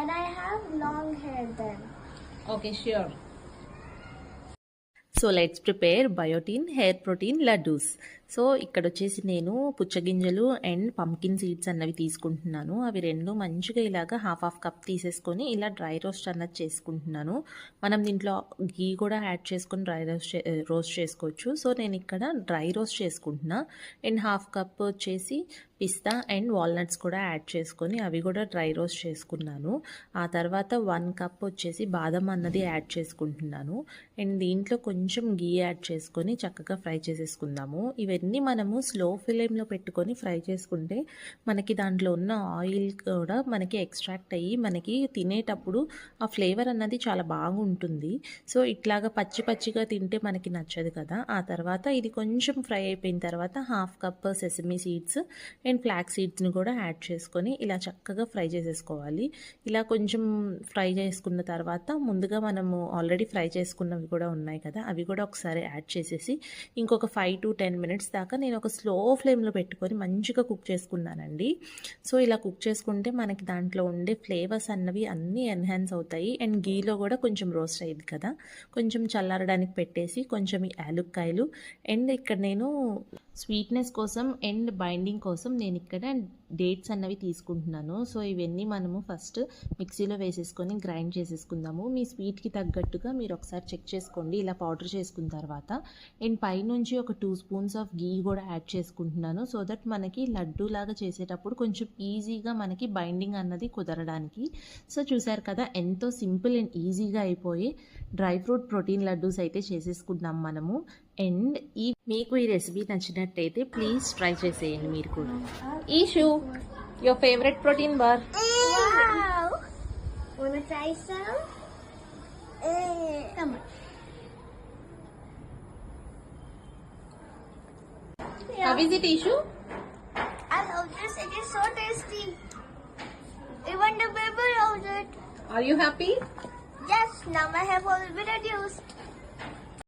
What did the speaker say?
and I have long hair then. Okay, sure. So let's prepare biotin hair protein laddoos. So ఇక్కడ వచ్చేసి నేను పుచ్చగింజలు and pumpkin seeds అన్నవి తీసుకుంటున్నాను. అవి రెండు మంచిగా ఇలాగా హాఫ్ కప్ తీసేసుకొని ఇలా డ్రై రోస్ట్ అన్నది చేసుకుంటున్నాను. మనం దీంట్లో గీ కూడా యాడ్ చేసుకొని డ్రై రోస్ట్ చేసుకోవచ్చు. సో నేను ఇక్కడ డ్రై రోస్ట్ చేసుకుంటున్నా. అండ్ హాఫ్ కప్ వచ్చేసి పిస్తా అండ్ వాల్నట్స్ కూడా యాడ్ చేసుకొని అవి కూడా డ్రై రోస్ట్ చేసుకున్నాను. ఆ తర్వాత 1 కప్ వచ్చేసి బాదం అన్నది యాడ్ చేసుకుంటున్నాను. అండ్ దీంట్లో కొంచెం గీ యాడ్ చేసుకొని చక్కగా ఫ్రై చేసేసుకుందాము. ఇవన్నీ మనము స్లో ఫ్లేమ్లో పెట్టుకొని ఫ్రై చేసుకుంటే మనకి దాంట్లో ఉన్న ఆయిల్ కూడా మనకి ఎక్స్ట్రాక్ట్ అయ్యి మనకి తినేటప్పుడు ఆ ఫ్లేవర్ అన్నది చాలా బాగుంటుంది. సో ఇట్లాగా పచ్చిగా తింటే మనకి నచ్చదు కదా. ఆ తర్వాత ఇది కొంచెం ఫ్రై అయిపోయిన తర్వాత half cup sesame seeds and flax సీడ్స్ని కూడా యాడ్ చేసుకొని ఇలా చక్కగా ఫ్రై చేసేసుకోవాలి. ఇలా కొంచెం ఫ్రై చేసుకున్న తర్వాత ముందుగా మనము ఆల్రెడీ ఫ్రై చేసుకున్నవి కూడా ఉన్నాయి కదా, అవి కూడా ఒకసారి యాడ్ చేసేసి ఇంకొక 5 to 10 minutes దాకా నేను ఒక స్లో ఫ్లేమ్లో పెట్టుకొని మంచిగా కుక్ చేసుకున్నానండి. సో ఇలా కుక్ చేసుకుంటే మనకి దాంట్లో ఉండే ఫ్లేవర్స్ అన్నవి అన్నీ ఎన్హాన్స్ అవుతాయి. అండ్ గీలో కూడా కొంచెం రోస్ట్ అయ్యింది కదా, కొంచెం చల్లారడానికి పెట్టేసి కొంచెం ఈ యాలుక్కాయలు అండ్ ఇక్కడ నేను స్వీట్నెస్ కోసం అండ్ బైండింగ్ కోసం నేను ఇక్కడ డేట్స్ అన్నవి తీసుకుంటున్నాను. సో ఇవన్నీ మనము ఫస్ట్ మిక్సీలో వేసేసుకొని గ్రైండ్ చేసేసుకుందాము. మీ స్వీట్కి తగ్గట్టుగా మీరు ఒకసారి చెక్ చేసుకోండి. ఇలా పౌడర్ చేసుకున్న తర్వాత అండ్ పైనుంచి ఒక 2 spoons ఆఫ్ గీ కూడా యాడ్ చేసుకుంటున్నాను. సో దట్ మనకి లడ్డు లాగా చేసేటప్పుడు కొంచెం ఈజీగా మనకి బైండింగ్ అన్నది కుదరడానికి. సో చూసారు కదా ఎంతో సింపుల్ అండ్ ఈజీగా అయిపోయి డ్రై ఫ్రూట్ ప్రోటీన్ లడ్డూస్ అయితే చేసేసుకున్నాం మనము. అండ్ మీకు ఈ రెసిపీ నచ్చినట్టయితే ప్లీజ్ ట్రై చేసేయండి మీరు కూడా. Eshu, your favourite protein bar. Wow! Wanna try some? Come on. How is it, Ishu? I love this. It is so tasty. Even the baby loves it. Are you happy? Yes, now my hair will be reduced.